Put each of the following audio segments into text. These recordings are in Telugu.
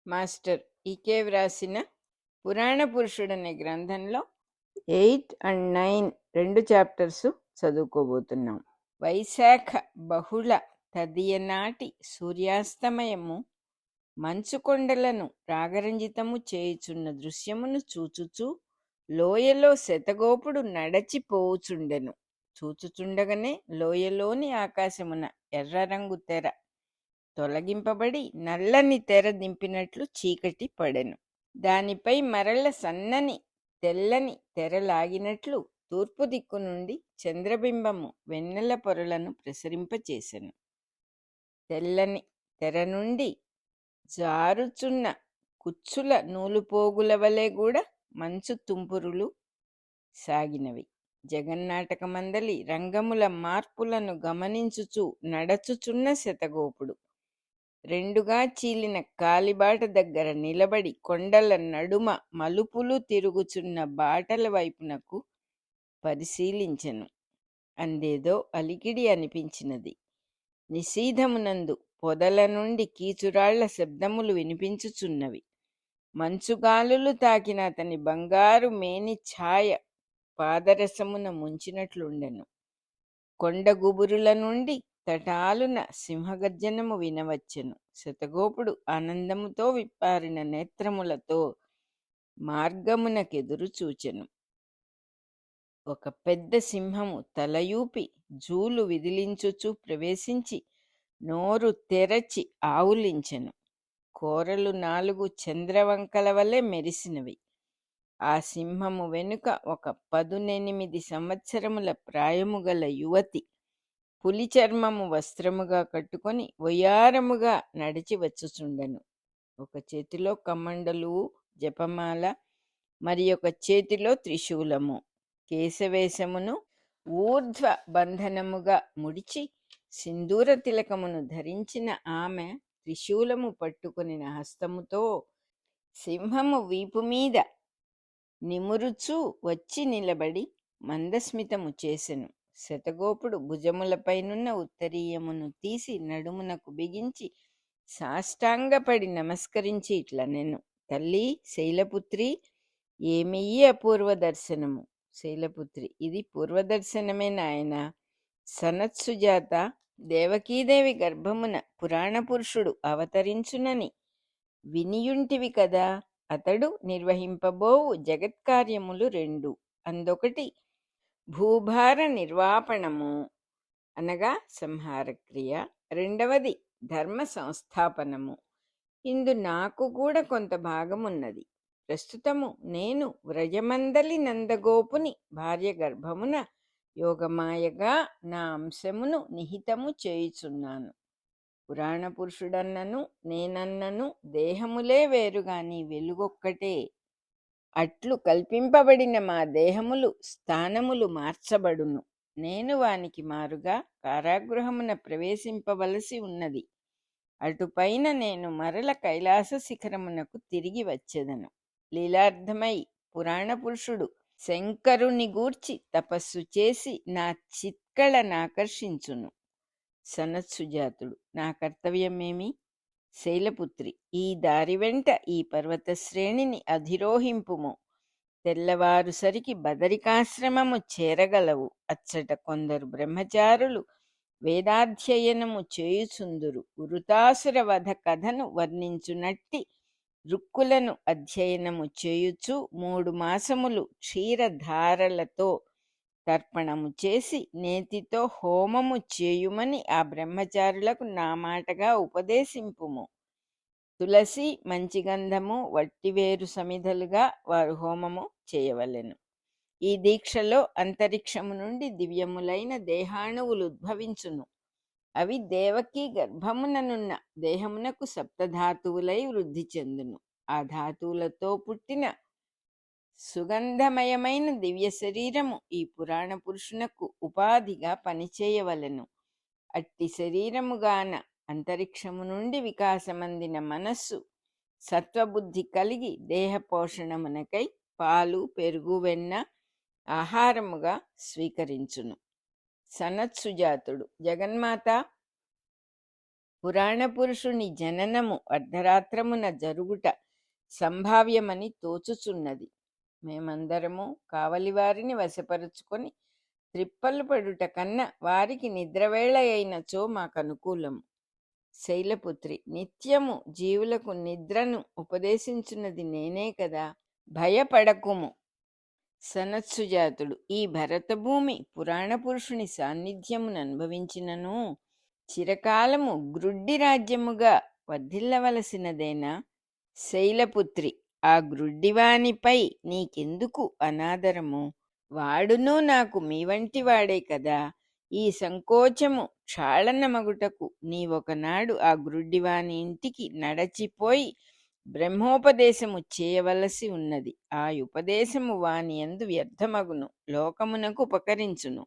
మాస్టర్ ఈకే వ్రాసిన పురాణ పురుషుడనే గ్రంథంలో 8 అండ్ 9 రెండు చాప్టర్స్ చదువుకోబోతున్నాం. వైశాఖ బహుళ తదియనాటి సూర్యాస్తమయము మంచుకొండలను రాగరంజితము చేయుచున్న దృశ్యమును చూచుచూ లోయలో శతగోపుడు నడచిపోవుచుండెను. చూచుచుండగానే లోయలోని ఆకాశమున ఎర్ర రంగు తెర తొలగింపబడి నల్లని తెర దింపినట్లు చీకటి పడెను. దానిపై మరల సన్నని తెల్లని తెర లాగినట్లు తూర్పు దిక్కు నుండి చంద్రబింబము వెన్నెల పొరలను ప్రసరింపచేసెను. తెల్లని తెర నుండి జారుచున్న కుచ్చుల నూలుపోగుల వలె కూడా మంచు తుంపురులు సాగినవి. జగన్నాటకమందలి రంగముల మార్పులను గమనించుచు నడచుచున్న శతగోపుడు రెండుగా చీలిన కాలిబాట దగ్గర నిలబడి కొండల నడుమ మలుపులు తిరుగుచున్న బాటల వైపునకు పరిశీలించెను. అందేదో అలికిడి అనిపించినది. నిశీధమునందు పొదల నుండి కీచురాళ్ల శబ్దములు వినిపించుచున్నవి. మంచుగాలులు తాకిన అతని బంగారు మేని ఛాయ పాదరసమున ముంచినట్లుండెను. కొండ గుబురుల నుండి తటాలున సింహగర్జనము వినవచ్చెను. శతగోపుడు ఆనందముతో విప్పారిన నేత్రములతో మార్గమునకెదురు చూచెను. ఒక పెద్ద సింహము తలయూపి జూలు విదిలించుచు ప్రవేశించి నోరు తెరచి ఆవులించెను. కోరలు 4 చంద్రవంకల వలె మెరిసినవి. ఆ సింహము వెనుక ఒక 18 సంవత్సరముల ప్రాయము గల యువతి పులి చర్మము వస్త్రముగా కట్టుకొని వయ్యారముగా నడిచి వచ్చుచుండెను. ఒక చేతిలో కమండలు జపమాల, మరి ఒక చేతిలో త్రిశూలము. కేశవేశమును ఊర్ధ్వ బంధనముగా ముడిచి సింధూర తిలకమును ధరించిన ఆమె త్రిశూలము పట్టుకొనిన హస్తముతో సింహము వీపు మీద నిమురుచూ వచ్చి నిలబడి మందస్మితము చేసెను. శతగోపుడు భుజములపైనున్న ఉత్తరీయమును తీసి నడుమునకు బిగించి సాష్టాంగపడి నమస్కరించి ఇట్లనెను. తల్లి శైలపుత్రి, ఏమియ్యి అపూర్వ దర్శనము. శైలపుత్రి: ఇది పూర్వదర్శనమే నాయనా. సనత్సుజాత, దేవకీదేవి గర్భమున పురాణ పురుషుడు అవతరించునని వినియుంటివి కదా. అతడు నిర్వహింపబోవు జగత్కార్యములు 2. అందొకటి భూభార నిర్వాపణము అనగా సంహారక్రియ, రెండవది ధర్మ సంస్థాపనము. ఇందు నాకు కూడా కొంత భాగమున్నది. ప్రస్తుతము నేను వ్రజమందలి నందగోపుని భార్య గర్భమున యోగమాయగా నా అంశమును నిహితము చేయుచున్నాను. పురాణ పురుషుడన్నను నేనన్నను దేహములే వేరుగాని వెలుగొక్కటే. అట్లు కల్పింపబడిన మా దేహములు స్థానములు మార్చబడును. నేను వానికి మారుగా కారాగృహమున ప్రవేశింపవలసి ఉన్నది. అటుపైన నేను మరల కైలాస శిఖరమునకు తిరిగి వచ్చెదను. లీలార్థమై పురాణ పురుషుడు శంకరుని గూర్చి తపస్సు చేసి నా చిత్కళనాకర్షించును. సనత్సుజాతుడు: నా కర్తవ్యమేమి? శైలపుత్రి: ఈ దారి వెంట ఈ పర్వత శ్రేణిని అధిరోహింపుము. తెల్లవారుసరికి బదరికాశ్రమము చేరగలవు. అచ్చట కొందరు బ్రహ్మచారులు వేదాధ్యయనము చేయుచుందురు. వృతాసుర వధ కథను వర్ణించునట్టి రుక్కులను అధ్యయనము చేయుచు 3 మాసములు క్షీరధారలతో తర్పణము చేసి నేతితో హోమము చేయుమని ఆ బ్రహ్మచారులకు నా మాటగా ఉపదేశింపుము. తులసి, మంచిగంధము, వట్టివేరు సమిధలుగా వారు హోమము చేయవలెను. ఈ దీక్షలో అంతరిక్షము నుండి దివ్యములైన దేహాణువులు ఉద్భవించును. అవి దేవకీ గర్భముననున్న దేహమునకు సప్తధాతువులై వృద్ధి చెందును. ఆ ధాతువులతో పుట్టిన సుగంధమయమైన దివ్య శరీరము ఈ పురాణ పురుషునకు ఉపాధిగా పనిచేయవలెను. అట్టి శరీరముగాన అంతరిక్షము నుండి వికాసమందిన మనస్సు సత్వబుద్ధి కలిగి దేహ పోషణమునకై పాలు, పెరుగు, వెన్న ఆహారముగా స్వీకరించును. సనత్సుజాతుడు: జగన్మాత, పురాణ పురుషుని జననము అర్ధరాత్రమున జరుగుట సంభావ్యమని తోచుచున్నది. మేమందరము కావలివారిని వశపరుచుకొని త్రిప్పలు పడుట కన్నా వారికి నిద్రవేళ అయినచో మాకనుకూలము. శైలపుత్రి: నిత్యము జీవులకు నిద్రను ఉపదేశించున్నది నేనే కదా, భయపడకుము. సనత్సుజాతుడు: ఈ భరతభూమి పురాణ పురుషుని సాన్నిధ్యమును అనుభవించినను చిరకాలము గ్రుడ్డి రాజ్యముగా వర్ధిల్లవలసినదేనా? శైలపుత్రి: ఆ గ్రుడ్డివానిపై నీకెందుకు అనాదరము? వాడునూ నాకు మీ వంటి వాడే కదా. ఈ సంకోచము క్షాళనమగుటకు నీవొకనాడు ఆ గ్రుడ్డివాని ఇంటికి నడచిపోయి బ్రహ్మోపదేశము చేయవలసి ఉన్నది. ఆ ఉపదేశము వాని యందు వ్యర్థమగును, లోకమునకు ఉపకరించును.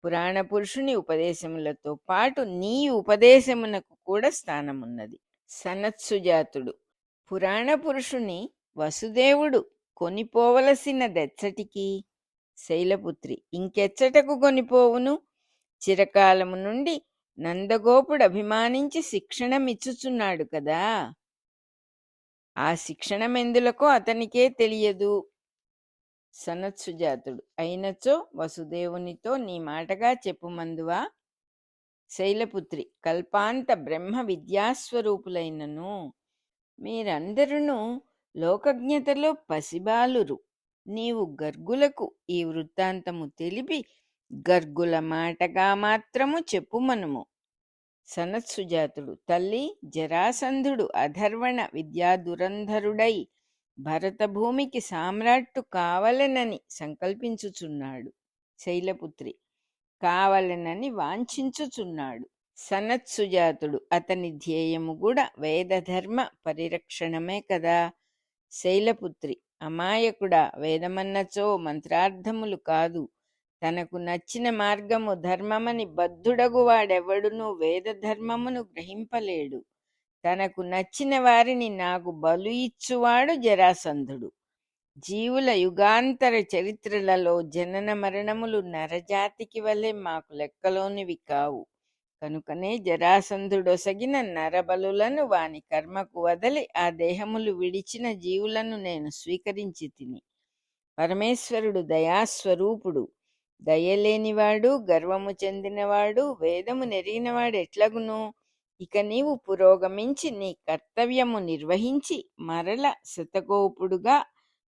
పురాణ పురుషుని ఉపదేశములతో పాటు నీ ఉపదేశమునకు కూడా స్థానమున్నది. సనత్సుజాతుడు: పురాణ పురుషుని వసుదేవుడు కొనిపోవలసినదెచ్చటికి? శైలపుత్రి: ఇంకెచ్చటకు కొనిపోవును? చిరకాలము నుండి నందగోపుడు అభిమానించి శిక్షణమిచ్చుచున్నాడు కదా. ఆ శిక్షణమెందులకో అతనికే తెలియదు. సనత్సుజాతుడు: అయినచో వసుదేవునితో నీ మాటగా చెప్పుమందువా? శైలపుత్రి: కల్పాంత బ్రహ్మ విద్యాస్వరూపులైనను మీరందరూ లోకజ్ఞతలో పసిబాలురు. నీవు గర్గులకు ఈ వృత్తాంతము తెలిపి గర్గుల మాటగా మాత్రము చెప్పుమనుము. సనత్సుజాతుడు: తల్లి, జరాసంధుడు అధర్వణ విద్యాదురంధరుడై భరతభూమికి సామ్రాట్టు కావలెనని సంకల్పించుచున్నాడు. శైలపుత్రి: కావలెనని వాంఛించుచున్నాడు. సనత్సుజాతుడు: అతని ధ్యేయము కూడా వేదధర్మ పరిరక్షణమే కదా. శైలపుత్రి: అమాయకుడా, వేదమన్నచో మంత్రార్థములు కాదు. తనకు నచ్చిన మార్గము ధర్మమని బద్ధుడగు వాడెవడునూ వేదధర్మమును గ్రహింపలేడు. తనకు నచ్చిన వారిని నాకు బలు ఇచ్చువాడు జరాసంధుడు. జీవుల యుగాంతర చరిత్రలలో జనన మరణములు నరజాతికి వలె మాకు లెక్కలోనివి కావు. కనుకనే జరాసంధుడొసగిన నరబలులను వాని కర్మకు వదలి ఆ దేహములు విడిచిన జీవులను నేను స్వీకరించి తిని. పరమేశ్వరుడు దయాస్వరూపుడు. దయలేనివాడు, గర్వము చెందినవాడు, వేదము నెరిగినవాడు ఎట్లగును? ఇక నీవు పురోగమించి నీ కర్తవ్యము నిర్వహించి మరల శతగోపుడుగా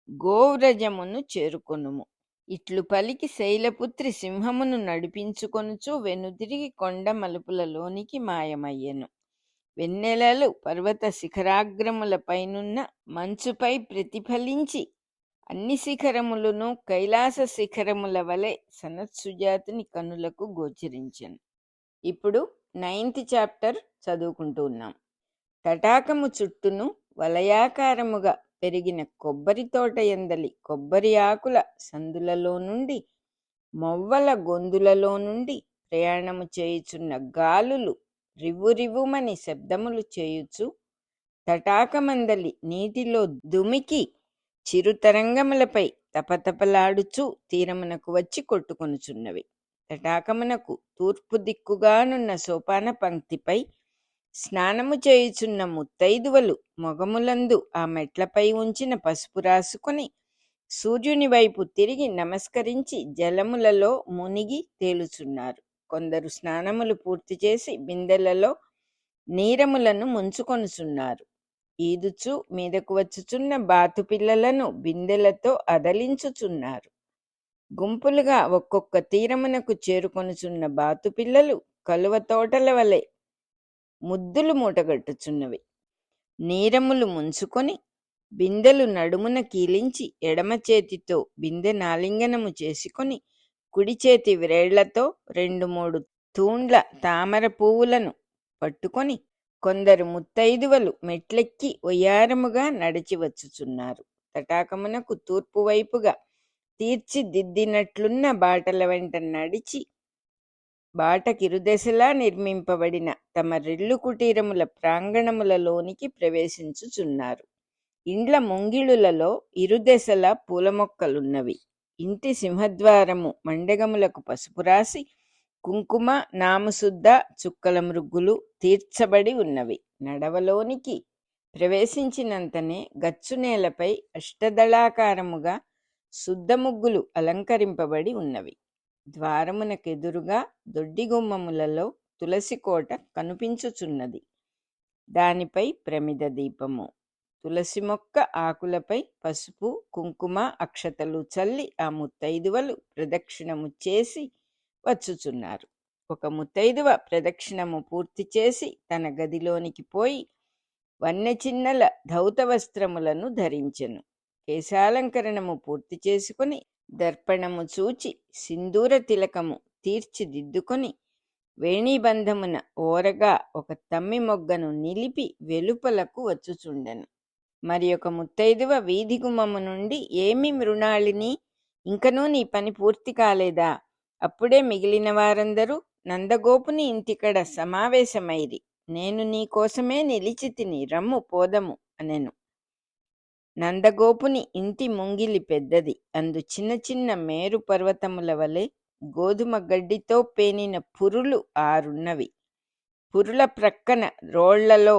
గోవ్రజమును చేరుకొనుము. ఇట్లు పలికి శైలపుత్రి సింహమును నడిపించుకొనుచు వెనుదిరిగి కొండ మలుపులలోనికి మాయమయ్యెను. వెన్నెలలు పర్వత శిఖరాగ్రములపైనున్న మంచుపై ప్రతిఫలించి అన్ని శిఖరములను కైలాస శిఖరముల వలె సనత్సుజాతుని కనులకు గోచరించెను. ఇప్పుడు 9th చాప్టర్ చదువుకుంటూ ఉన్నాం. తటాకము చుట్టూను వలయాకారముగా పెరిగిన కొబ్బరి తోట ఎందలి కొబ్బరి ఆకుల సందులలో నుండి మొవ్వల గొంతులలో నుండి ప్రయాణము చేయుచున్న గాలులు రివ్వురివ్వుమని శబ్దములు చేయుచు తటాకమందలి నీటిలో దుమికి చిరుతరంగములపై తపతపలాడుచు తీరమునకు వచ్చి కొట్టుకొనుచున్నవి. తటాకమునకు తూర్పు దిక్కుగానున్న సోపాన పంక్తిపై స్నానము చేయుచున్న ముత్తైదువలు మొగములందు ఆ మెట్లపై ఉంచిన పసుపు రాసుకొని సూర్యుని వైపు తిరిగి నమస్కరించి జలములలో మునిగి తేలుచున్నారు. కొందరు స్నానములు పూర్తి చేసి బిందెలలో నీరములను ముంచుకొనుచున్నారు. ఈదుచు మీదకు వచ్చుచున్న బాతు పిల్లలను బిందెలతో అదలించుచున్నారు. గుంపులుగా ఒక్కొక్క తీరమునకు చేరుకొనుచున్న బాతు పిల్లలు కలువ తోటల వలె ముద్దులు మూటగట్టుచున్నవి. నీరములు ముంచుకొని బిందెలు నడుమున కీలించి ఎడమ చేతితో బిందె నాలింగనము చేసుకొని కుడి చేతి వ్రేళ్లతో 2-3 తూండ్ల తామర పువ్వులను పట్టుకొని కొందరు ముత్తైదువలు మెట్లెక్కి ఒయ్యారముగా నడిచి వచ్చుచున్నారు. తటాకమునకు తూర్పు వైపుగా తీర్చిదిద్దినట్లున్న బాటల వెంట నడిచి బాటకిరుదెసలా నిర్మింపబడిన తమ రెల్లు కుటీరముల ప్రాంగణములలోనికి ప్రవేశించుచున్నారు. ఇండ్ల ముంగిళులలో ఇరుదెసల పూల మొక్కలున్నవి. ఇంటి సింహద్వారము మండగములకు పసుపు రాసి కుంకుమ నామశుద్ధ చుక్కల మృగ్గులు తీర్చబడి ఉన్నవి. నడవలోనికి ప్రవేశించినంతనే గచ్చు నేలపై అష్టదళాకారముగా శుద్ధ ముగ్గులు అలంకరింపబడి ఉన్నవి. ద్వారమునకెదురుగా దొడ్డిగుమ్మములలో తులసికోట కనిపించుచున్నది. దానిపై ప్రమిద దీపము. తులసి మొక్క ఆకులపై పసుపు కుంకుమ అక్షతలు చల్లి ఆ ముత్తైదువలు ప్రదక్షిణము చేసి వచ్చుచున్నారు. ఒక ముత్తైదువ ప్రదక్షిణము పూర్తి చేసి తన గదిలోనికి పోయి వన్నెచిన్నల ధౌత వస్త్రములను ధరించెను. కేశాలంకరణము పూర్తి చేసుకుని దర్పణము చూచి సింధూర తిలకము తీర్చిదిద్దుకొని వేణీబంధమున ఓరగా ఒక తమ్మి మొగ్గను నిలిపి వెలుపలకు వచ్చుచుండెను. మరి ఒక ముత్తైదువ వీధి గుమ్మము నుండి, ఏమి మృణాళిని, ఇంకనూ నీ పని పూర్తి కాలేదా? అప్పుడే మిగిలిన వారందరూ నందగోపుని ఇంటికడ సమావేశమైరి. నేను నీ కోసమే నిలిచి తిని, రమ్ము పోదము అనెను. నందగోపుని ఇంటి ముంగిలి పెద్దది. అందు చిన్న చిన్న మేరు పర్వతముల వలె గోధుమ గడ్డితో పేనిన పురులు 6 ఉన్నవి. పురుల ప్రక్కన రోళ్లలో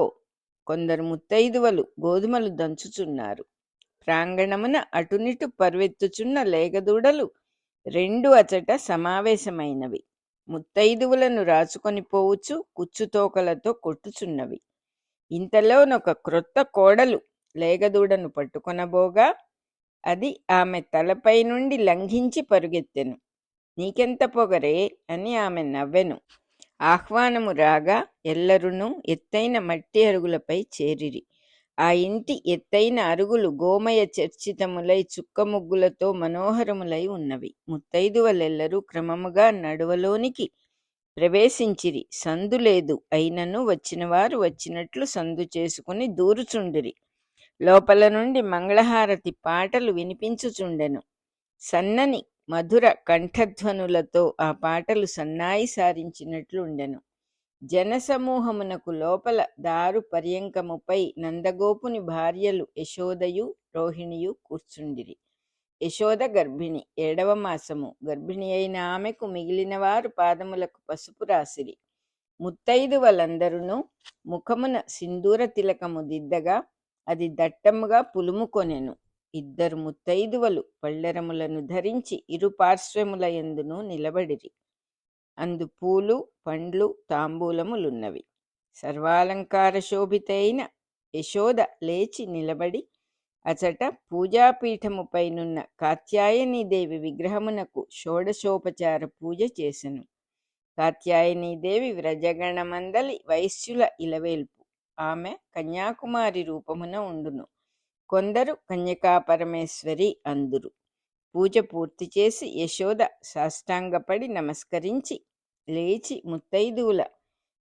కొందరు ముత్తైదువలు గోధుమలు దంచుచున్నారు. ప్రాంగణమున అటునిటు పరువెత్తుచున్న లేగదూడలు 2 అచట సమావేశమైనవి. ముత్తైదువులను రాచుకొని పోవచ్చు కుచ్చుతోకలతో కొట్టుచున్నవి. ఇంతలోనొక క్రొత్త కోడలు లేగదూడను పట్టుకొనబోగా అది ఆమె తలపై నుండి లంఘించి పరుగెత్తెను. నీకెంత పొగరే అని ఆమె నవ్వెను. ఆహ్వానము రాగా ఎల్లరునూ ఎత్తైన మట్టి అరుగులపై చేరిరి. ఆ ఇంటి ఎత్తైన అరుగులు గోమయ చర్చితములై చుక్క ముగ్గులతో మనోహరములై ఉన్నవి. ముత్తైదువలెల్లరూ క్రమముగా నడువలోనికి ప్రవేశించిరి. సందు లేదు, అయినను వచ్చినవారు వచ్చినట్లు సందు చేసుకుని దూరుచుండిరి. లోపల నుండి మంగళహారతి పాటలు వినిపించుచుండెను. సన్నని మధుర కంఠధ్వనులతో ఆ పాటలు సన్నాయి సారించినట్లు ఉండెను. జనసమూహమునకు లోపల దారు పర్యంకముపై నందగోపుని భార్యలు యశోదయు రోహిణియు కూర్చుండిరి. యశోద గర్భిణి, 7వ మాసము. గర్భిణి అయిన ఆమెకు మిగిలిన వారు పాదములకు పసుపు రాసిరి. ముత్తైదువలందరూ ముఖమున సింధూర తిలకము దిద్దగా అది దట్టముగా పులుముకొనెను. 2 ముత్తైదువలు పళ్ళెరములను ధరించి ఇరు పార్శ్వముల యందును నిలబడిరి. అందు పూలు పండ్లు తాంబూలములున్నవి. సర్వాలంకార శోభితైన యశోద లేచి నిలబడి అచట పూజాపీఠముపైనున్న కాత్యాయనీదేవి విగ్రహమునకు షోడశోపచార పూజ చేసెను. కాత్యాయనీదేవి వ్రజగణమందలి వైశ్యుల ఇలవేల్పు. ఆమె కన్యాకుమారి రూపమున ఉండును. కొందరు కన్యకాపరమేశ్వరి అందురు. పూజ పూర్తి చేసి యశోద సాష్టాంగపడి నమస్కరించి లేచి ముత్తైదువుల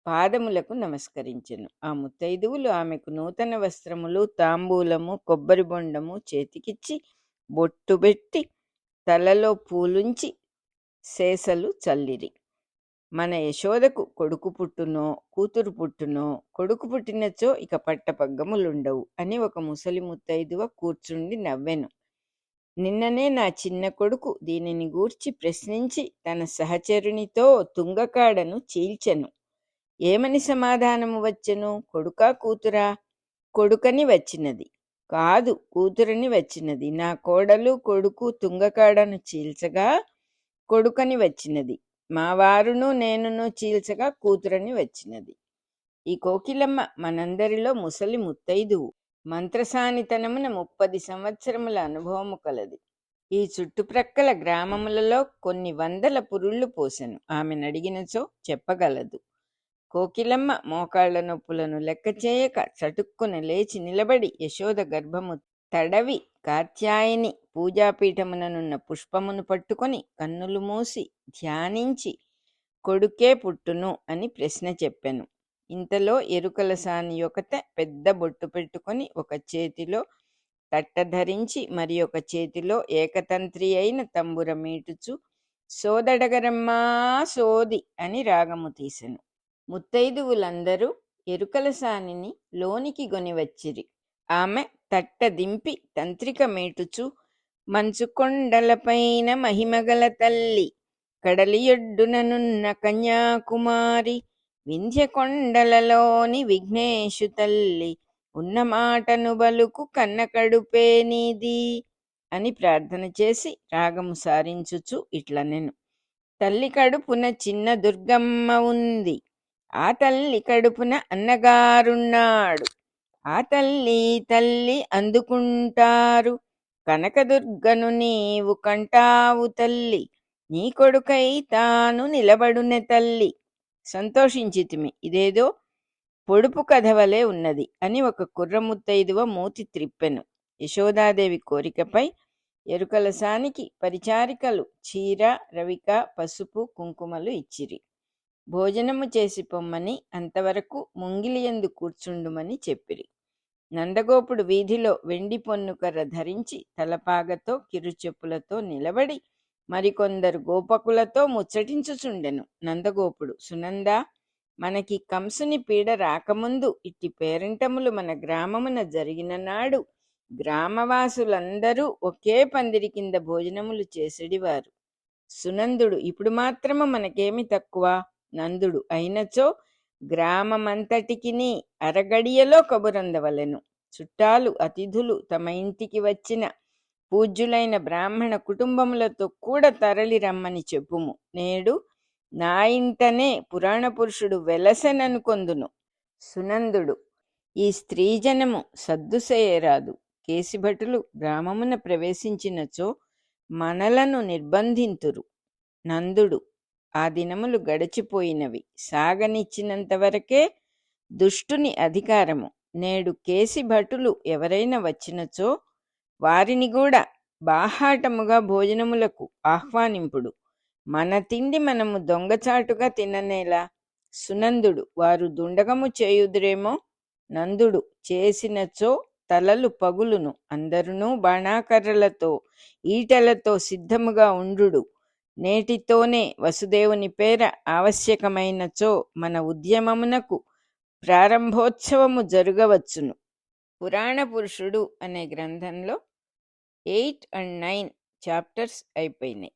పాదములకు నమస్కరించెను. ఆ ముత్తైదువులు ఆమెకు నూతన వస్త్రములు తాంబూలము కొబ్బరి బొండము చేతికిచ్చి బొట్టుబెట్టి తలలో పూలుంచి శేషలు చల్లిరి. మన యశోదకు కొడుకు పుట్టునో కూతురు పుట్టునో, కొడుకు పుట్టినచో ఇక పట్టపగ్గములుండవు అని ఒక ముసలి ముత్తైదువ కూర్చుండి నవ్వెను. నిన్ననే నా చిన్న కొడుకు దీనిని గూర్చి ప్రశ్నించి తన సహచరునితో తుంగకాడను చీల్చెను. ఏమని సమాధానము వచ్చెను? కొడుకా కూతురా? కొడుకని వచ్చినది. కాదు, కూతురని వచ్చినది. నా కోడలు కొడుకు తుంగకాడను చీల్చగా కొడుకని వచ్చినది. మా వారును నేనును చీల్చగా కూతురని వచ్చినది. ఈ కోకిలమ్మ మనందరిలో ముసలి ముత్తైదువు. మంత్రసానితనమున 30 సంవత్సరముల అనుభవము కలది. ఈ చుట్టుప్రక్కల గ్రామములలో కొన్ని వందల పురుళ్ళు పోసెను. ఆమెనడిగినచో చెప్పగలదు. కోకిలమ్మ మోకాళ్ల నొప్పులను లెక్క చేయక చటుక్కున లేచి నిలబడి యశోద గర్భము తడవి కాత్యాయని పూజాపీఠముననున్న పుష్పమును పట్టుకొని కన్నులు మూసి ధ్యానించి కొడుకే పుట్టును అని ప్రశ్న చెప్పెను. ఇంతలో ఎరుకల సాని ఒకత పెద్ద బొట్టు పెట్టుకొని ఒక చేతిలో తట్ట ధరించి మరి ఒక చేతిలో ఏకతంత్రి అయిన తంబుర మీటుచు సోదడగరమ్మా సోది అని రాగము తీసెను. ముత్తైదువులందరూ ఎరుకల సానిని లోనికి గొనివచ్చిరి. ఆమె తట్ట దింపి తంత్రిక మీటుచు మంచుకొండలపైన మహిమగల తల్లి కడలియొడ్డుననున్న కన్యాకుమారి వింధ్య కొండలలోని విఘ్నేశు తల్లి ఉన్న మాటను బలుకు కన్న కడుపే నీది అని ప్రార్థన చేసి రాగము సారించుచు ఇట్లనెను. తల్లి కడుపున చిన్న దుర్గమ్మ ఉంది, ఆ తల్లి కడుపున అన్నగారున్నాడు, ఆ తల్లి అందుకుంటారు. కనకదుర్గను నీవు కంటావు తల్లి, నీ కొడుకై తాను నిలబడునె తల్లి. సంతోషించితిమి, ఇదేదో పొడుపు కథ వలె ఉన్నది అని ఒక కుర్రముత్తైదువ మూతి త్రిప్పెను. యశోదాదేవి కోరికపై ఎరుకలసానికి పరిచారికలు చీర, రవిక, పసుపు, కుంకుమలు ఇచ్చిరి. భోజనము చేసి పొమ్మని, అంతవరకు ముంగిలియందు కూర్చుండుమని చెప్పిరి. నందగోపుడు వీధిలో వెండి పొన్నుకర్ర ధరించి తలపాగతో కిరుచెప్పులతో నిలబడి మరికొందరు గోపకులతో ముచ్చటించుచుండెను. నందగోపుడు, సునందా, మనకి కంసుని పీడ రాకముందు ఇట్టి పేరంటములు మన గ్రామమున జరిగిన నాడు గ్రామవాసులందరూ ఒకే పందిరి కింద భోజనములు చేసేడివారు. సునందుడు, ఇప్పుడు మాత్రము మనకేమి తక్కువ? నందుడు, అయినచో గ్రామమంతటికిని అరగడియలో కబురందవలెను. చుట్టాలు, అతిథులు, తమ ఇంటికి వచ్చిన పూజ్యులైన బ్రాహ్మణ కుటుంబములతో కూడా తరలి రమ్మని చెప్పుము. నేడు నా ఇంటనే పురాణ పురుషుడు వెలసెననుకొందును. సునందుడు, ఈ స్త్రీజనము సద్దుసేయరాదు. కేశిభటులు గ్రామమున ప్రవేశించినచో మనలను నిర్బంధింతురు. నందుడు, ఆ దినములు గడిచిపోయినవి, సాగనిచ్చినంతవరకే దుష్టుని అధికారము. నేడు కేశిభటులు ఎవరైనా వచ్చినచో వారిని కూడా బాహాటముగా భోజనములకు ఆహ్వానింపుడు. మన తిండి మనము దొంగచాటుగా తిననేలా? సునందుడు, వారు దుండగము చేయుదురేమో. నందుడు, చేసినచో తలలు పగులును. అందరునూ బాణాకర్రలతో ఈటెలతో సిద్ధముగా ఉండు. నేటితోనే వసుదేవుని పేర ఆవశ్యకమైనచో మన ఉద్యమమునకు ప్రారంభోత్సవము జరుగవచ్చును. పురాణ పురుషుడు అనే గ్రంథంలో 8 and 9 చాప్టర్స్ అయిపోయినాయి.